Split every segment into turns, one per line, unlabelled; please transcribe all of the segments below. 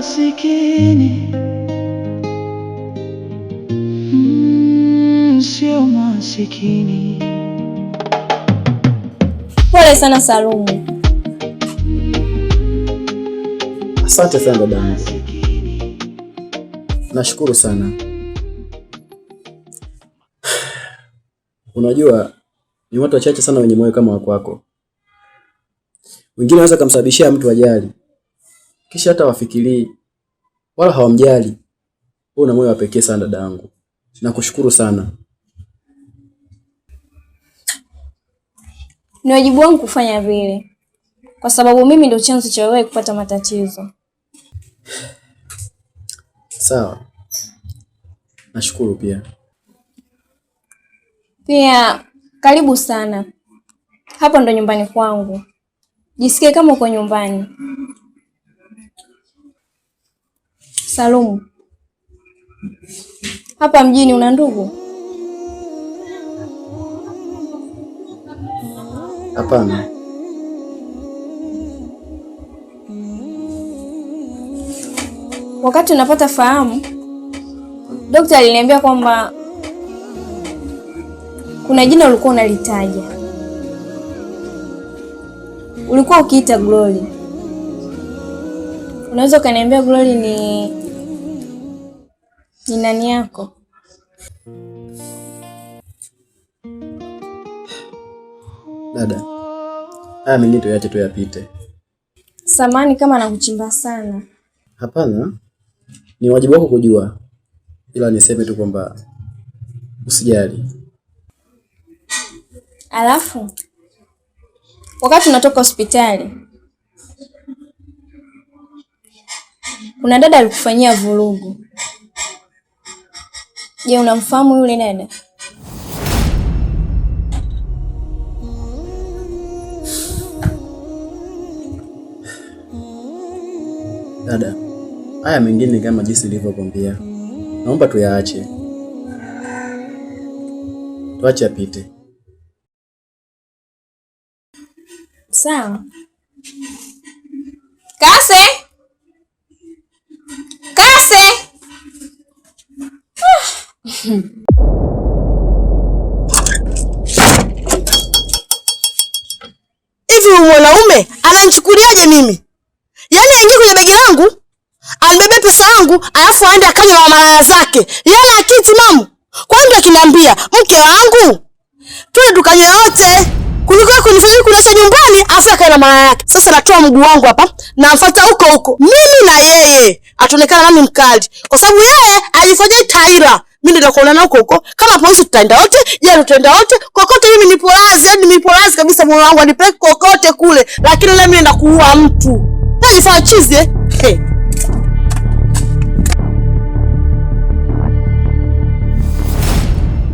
masikini, sio masikini.
Pole sana Salumu.
Asante sana dada. Nashukuru sana. Unajua ni watu wachache sana wenye moyo kama wako. Wengine wanaweza kumsababishia mtu ajali, kisha hata wafikirii wala hawamjali. Wewe una moyo wa pekee sana dada yangu. Nakushukuru sana.
Ni wajibu wangu kufanya vile, kwa sababu mimi ndio chanzo cha wewe kupata matatizo.
Sawa. Nashukuru pia.
Pia karibu sana. Hapa ndo nyumbani kwangu. Jisikie kama uko nyumbani. Salumu, hapa mjini una ndugu?
Hapana.
Wakati unapata fahamu, daktari aliniambia kwamba kuna jina ulikuwa unalitaja. Ulikuwa ukiita Glory. Unaweza ukaniambia Glory ni nani yako?
Dada, haya mengine tuache tu yapite.
Samani kama nakuchimba sana.
Hapana, ni wajibu wako kujua, ila niseme tu kwamba usijali.
Alafu wakati unatoka hospitali, kuna dada alikufanyia vurugu. Je, unamfahamu yule dada?
Dada, haya mengine kama jinsi nilivyokuambia, naomba tuyaache. Tuache apite.
Sawa. Kase!
Hivi mwanaume ananichukuliaje mimi? Yaani aingie kwenye begi langu, anibebe pesa yangu, alafu aende akanywe na malaya zake. Yaani akili timamu. Kwa nini akiniambia mke wangu twende tukanywe wote kuliko kunifanya kunasa nyumbani afu akae na malaya yake. Sasa natoa mguu wangu hapa na mfuata huko. Mimi na yeye ataonekana nani mkali. Kwa sababu yeye alifanya taira. Mimi ndio kuonana huko. Kama polisi tutaenda wote, yeye tutaenda wote. Kokote mimi nipo lazi kabisa, moyo wangu anipeleka kokote kule. Lakini leo mimi naenda kuua mtu. Najifanya chizi Hey.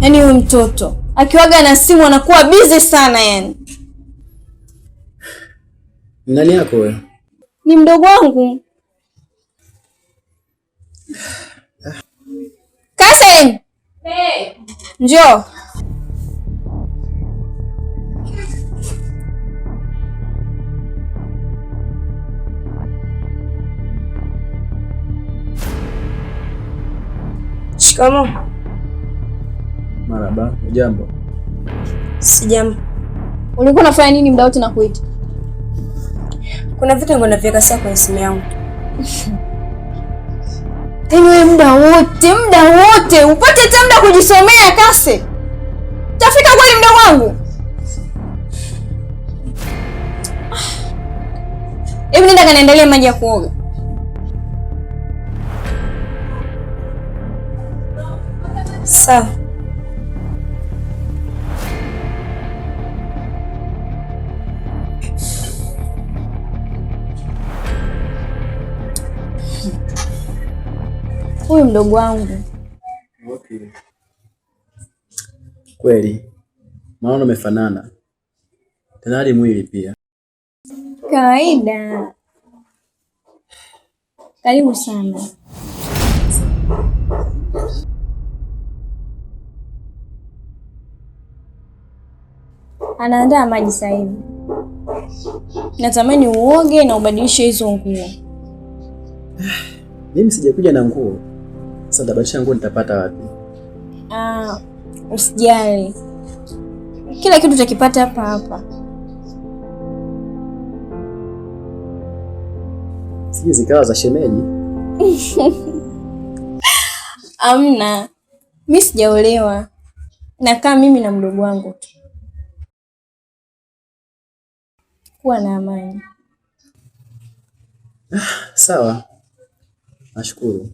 Yaani huyu mtoto akiwaga na simu anakuwa busy sana yani.
Nani yako wewe?
Ni mdogo wangu. Kase! Hey. Njoo. Shikamoo.
Marhaba, jambo.
Sijambo. Ulikuwa unafanya nini muda wote nakuita?
Kuna vitu ngo naviweka sasa kwenye simu yangu.
Wewe muda wote upate hata muda kujisomea Kase. Tafika kweli muda wangu. Hebu nenda kaniandalia maji ya kuoga.
Sawa.
Huyu mdogo wangu.
Okay. Kweli. Maana umefanana. Tena hadi mwili pia.
Kawaida. Karibu sana. Anaandaa maji sasa hivi. Natamani uoge na ubadilishe hizo nguo.
Mimi sijakuja na nguo. Sasa nitabadilisha nguo nitapata wapi?
Usijali. Kila kitu utakipata hapa hapa.
Sije zikawa za shemeji.
Amna. Mimi sijaolewa. Nakaa mimi na mdogo wangu tu. Kuwa na amani.
Sawa. Nashukuru.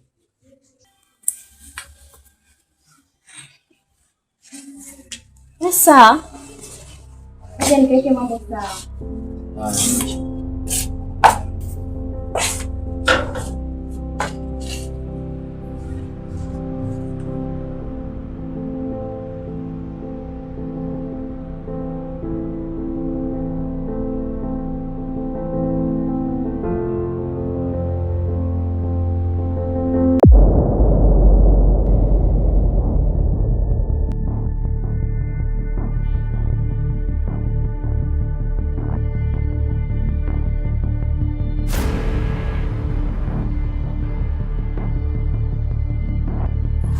Sasa aje nikaeke mambo sawa.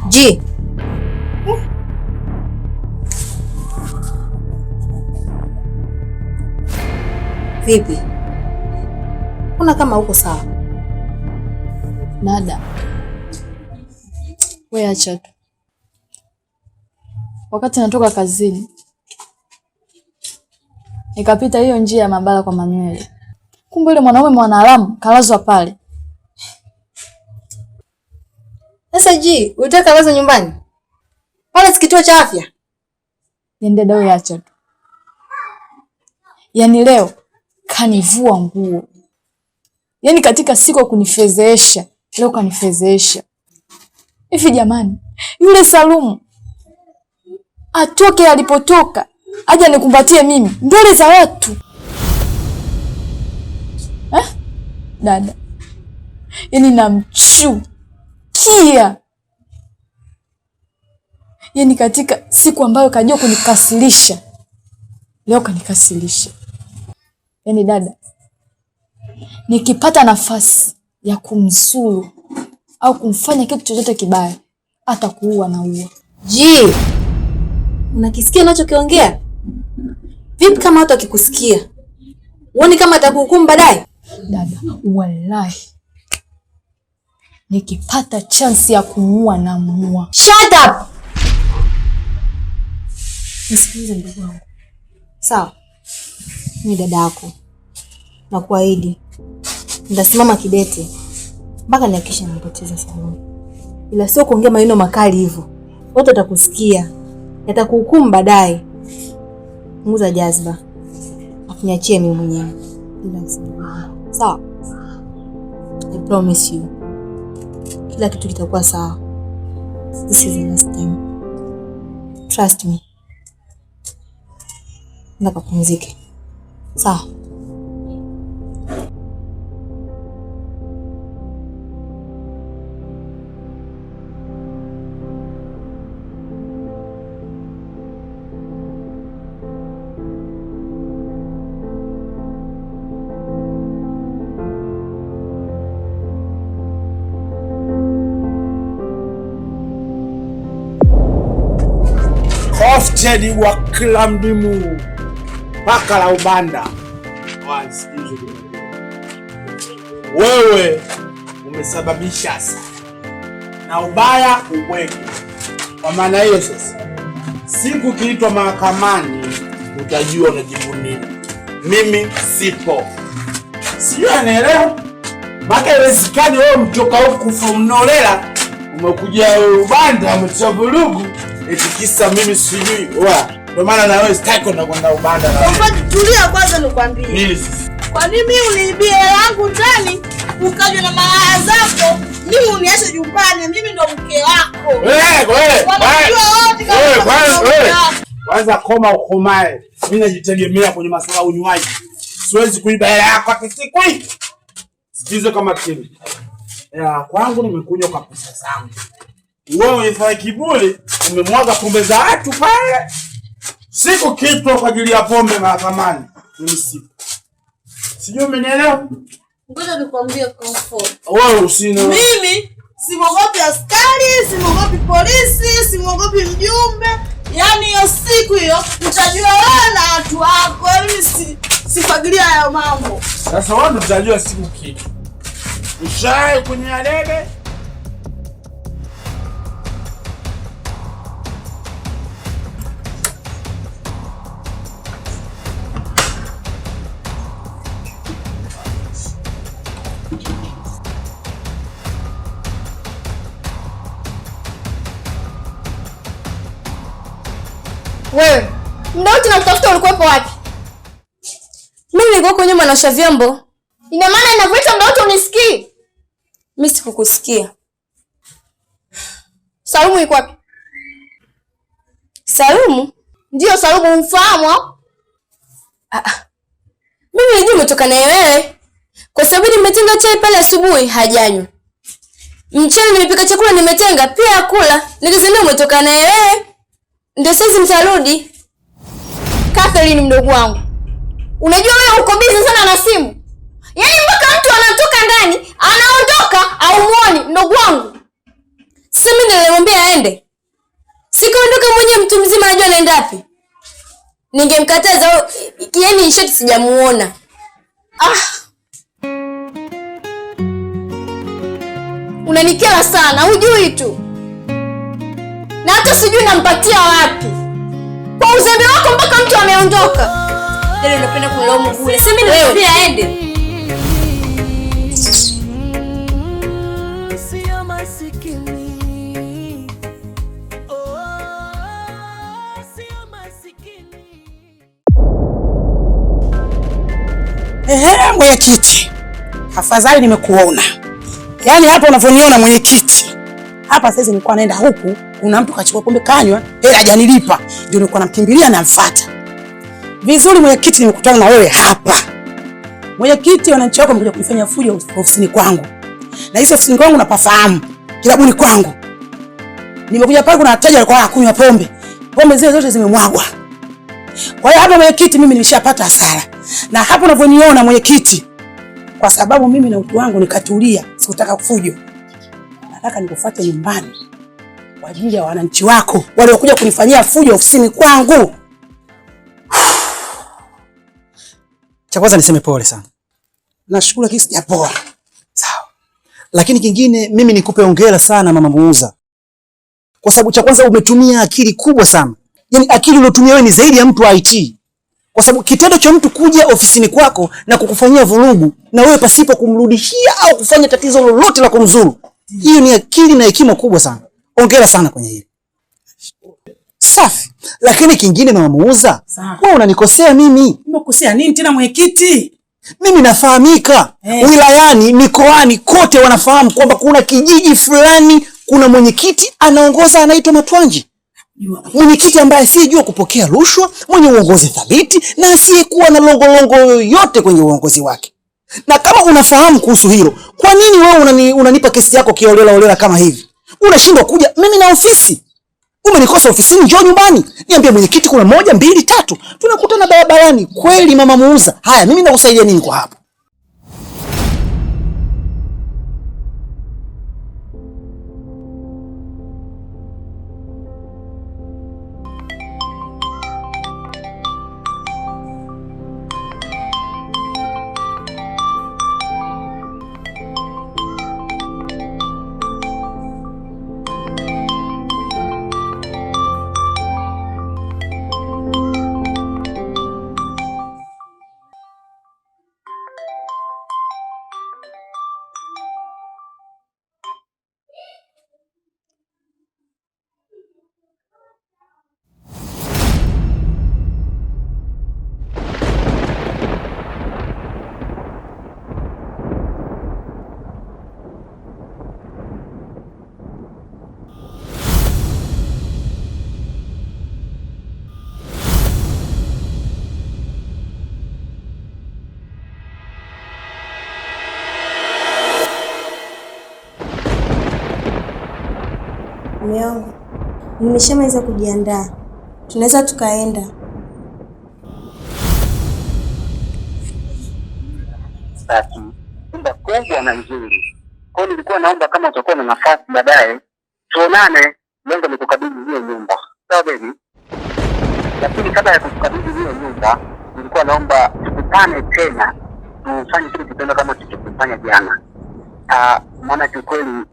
Ji. Vipi? Kuna kama uko sawa?
Dada, wewe acha tu. Wakati natoka kazini nikapita hiyo njia ya Mabala kwa Manuel. Kumbe yule mwanaume mwanaharamu kalazwa pale.
Sasa Ji, unataka kalazwa nyumbani? Pale si kituo cha afya?
Niende dawa ya acha tu. Yaani leo kanivua nguo. Yaani katika siku ya kunifezeesha, leo kanifezeesha. Hivi jamani, yule Salumu atoke alipotoka, aje nikumbatie mimi mbele za watu. Dada. Yaani namchukia. Yaani katika siku ambayo kajua kunikasilisha, leo kanikasilisha. Yaani dada, nikipata nafasi ya kumsulu au kumfanya kitu chochote kibaya, hata kuua na ua.
Ji, unakisikia unachokiongea? Vipi kama watu wakikusikia? Uone kama atakuhukumu baadaye?
Dada, wallahi nikipata chance ya kumuua na muua.
Shut up! Nisikilize ndugu wangu. Sawa? Ni dada yako. Na kuahidi nitasimama kidete mpaka nihakikishe nampoteza Salumu. Ila sio kuongea maneno makali hivyo. Watu watakusikia. Yatakuhukumu baadaye. Punguza jazba. Niachie mimi mwenyewe. Sawa? I promise you. Kila kitu kitakuwa sawa. This is the last time. Trust me. Nenda kapumzike. Sawa?
Ofted wa kila mdimu paka la ubanda. Wewe umesababisha na ubaya ubweke. Kwa maana hiyo sasa, siku kiitwa mahakamani utajua unajibu nini. Mimi sipo. Sio anaelewa? Maka haiwezekani wewe mtoka huku from Nolela umekuja ubanda umechavulugu eti kisa mimi sijui. Ndio maana na wewe sitaki kwenda ubanda na.
Tulia kwanza nikwambie.
Nini sisi?
Kwa nini mimi uniibie yangu ndani ukaja na malaya zako? Mimi uniache nyumbani, mimi ndo mke wako.
Kwanza koma ukomae. Mimi najitegemea kwenye masuala ya unywaji. Siwezi kuiba hela yako kisikui. Sikize kama kimi. Kwangu nimekuja kwa pesa zangu. Wewe unafanya kiburi, umemwaga pombe za watu pale. Siku kitu kwa ajili ya pombe mahakamani. Mimi sipo. Sijui umenielewa?
Ngoja nikwambie comfort.
Wewe usina.
Mimi simwogopi askari, simwogopi polisi, simwogopi mjumbe. Yaani hiyo siku hiyo utajua wewe na watu wako. Mimi sifagilia hayo mambo.
Sasa wewe utajua siku kitu. Ushae kwenye alebe.
Wewe, muda wote nakutafuta ulikuwepo wapi?
Mimi nilikuwa kwenye manasha vyombo.
Ina maana ninakuita muda wote unisikii?
Mimi sikukusikia.
Salumu yuko wapi?
Salumu?
Ndio Salumu, umfahamu?
Mimi nilijua umetoka na wewe. Kwa sababu nimetenga chai pale asubuhi hajanywa. Mchana nimepika chakula nimetenga pia akula. Nikizania umetoka na wewe. Ndio sasa mtarudi.
Catherine mdogo wangu. Unajua wewe uko busy sana na simu. Yaani mpaka mtu anatoka ndani, anaondoka au muone mdogo wangu.
Sasa mimi nilimwambia aende. Sikaondoka mwenyewe, mtu mzima anajua anaenda wapi. Ningemkataza, yaani ishati sijamuona.
Unanikera sana, hujui tu. Na hata sijui nampatia wapi. Kwa uzembe wako mpaka mtu ameondoka.
Leo unapenda kulaumu bure. Sasa mimi nilimwambia aende.
Sio masikini. Sio masikini.
Mwenyekiti. Afadhali nimekuona. Yaani hapa unavyoniona mwenyekiti. Hapa sasa nilikuwa naenda huku, kuna mtu kachukua pombe kanywa, hela hajanilipa. Ndio nilikuwa namkimbilia namfuata. Vizuri mwenyekiti, nimekutana na wewe hapa. Mwenyekiti, wananchi wako wamekuja kunifanya fujo ofisini kwangu. Na hizo ofisini kwangu napafahamu, kilabuni kwangu. Nimekuja pale kuna wateja walikuwa wanakunywa pombe. Pombe zile zote zimemwagwa. Kwa hiyo hapa mwenyekiti, mimi nimeshapata hasara. Na hapo unavyoniona mwenyekiti, kwa sababu mimi na mtu wangu nikatulia, sikutaka fujo. Nataka nikufuate nyumbani kwa ajili ya wananchi wako waliokuja kunifanyia fujo ofisini kwangu.
Cha kwanza niseme pole sana.
Nashukuru kisi sijapoa.
Sawa. Lakini kingine mimi nikupe hongera sana mama muuza. Kwa sababu cha kwanza umetumia akili kubwa sana. Yaani akili ulotumia wewe ni zaidi ya mtu wa IT. Kwa sababu kitendo cha mtu kuja ofisini kwako na kukufanyia vurugu na wewe pasipo kumrudishia au kufanya tatizo lolote la kumzuru. Hiyo ni akili na hekima kubwa sana. Hongera sana kwenye hili. Safi. Lakini kingine mama muuza, wewe unanikosea mimi.
Nimekosea nini tena mwenyekiti?
Mimi nafahamika. Wilayani, mikoani kote wanafahamu kwamba kuna kijiji fulani kuna mwenyekiti anaongoza anaitwa Matwanji. Mwenyekiti ambaye asiyejua kupokea rushwa, mwenye uongozi thabiti na asiyekuwa na longolongo yoyote kwenye uongozi wake. Na kama unafahamu kuhusu hilo, kwa nini wewe unanipa kesi yako kiolela kama hivi? Unashindwa kuja mimi na ofisi. Umenikosa ofisini, njoo nyumbani. Niambie mwenyekiti, kuna 1 2 3. Tunakutana barabarani. Kweli mama muuza. Haya, mimi nakusaidia nini kwa hapo?
Mume wangu, nimeshamaliza kujiandaa. Tunaweza tukaenda.
nyumba kubwa na nzuri. Kwa hiyo nilikuwa naomba kama utakuwa na nafasi baadaye tuonane, lengo ni kukabidhi hiyo nyumba. Sawa baby? Lakini kabla ya kukabidhi hiyo nyumba, nilikuwa naomba tukutane tena, tufanye kitu kitendo kama tulichofanya jana. Maana kiukweli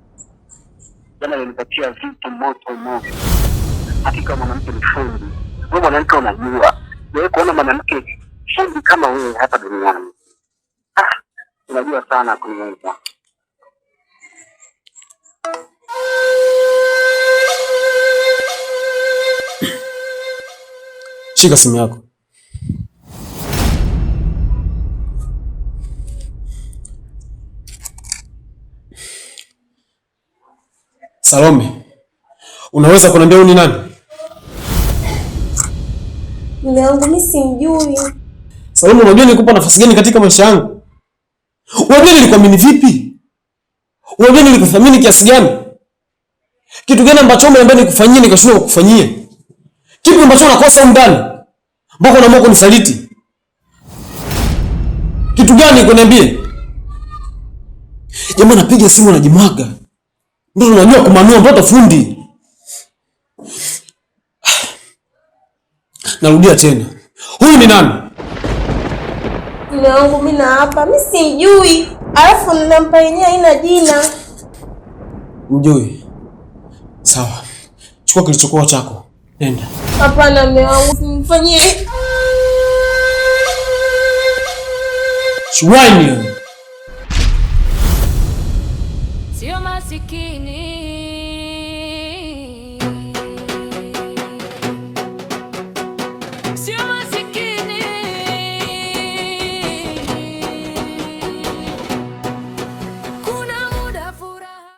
jana nilipatia vitu moto moto. Hakika mwanamke ni fundi. Wewe mwanamke unajua. Wewe kuona mwanamke fundi kama wewe hapa duniani. Unajua sana kuniweza.
Shika simu yako. Salome, unaweza kuniambia huyu ni nani?
Mume wangu mimi simjui.
Salome, unajua nilikupa nafasi gani katika maisha yangu? Unajua nilikuamini vipi? Unajua nilikuthamini kiasi gani? Kitu gani ambacho umeambia nikufanyie nikashindwa kukufanyia? Kipi ambacho nakosa ndani? Mbona unaamua kunisaliti? Kitu gani kuniambie? Jamaa napiga simu najimwaga. Ndio unajua kumanua mtoto fundi. Narudia tena. Huyu ni nani?
Mume wangu mimi na hapa, mimi simjui. Alafu nampa yenyewe haina jina.
Mjui. Sawa. Chukua kilichokuwa chako. Nenda.
Hapana mume wangu, simfanyie.
Shwani.
Sio masikini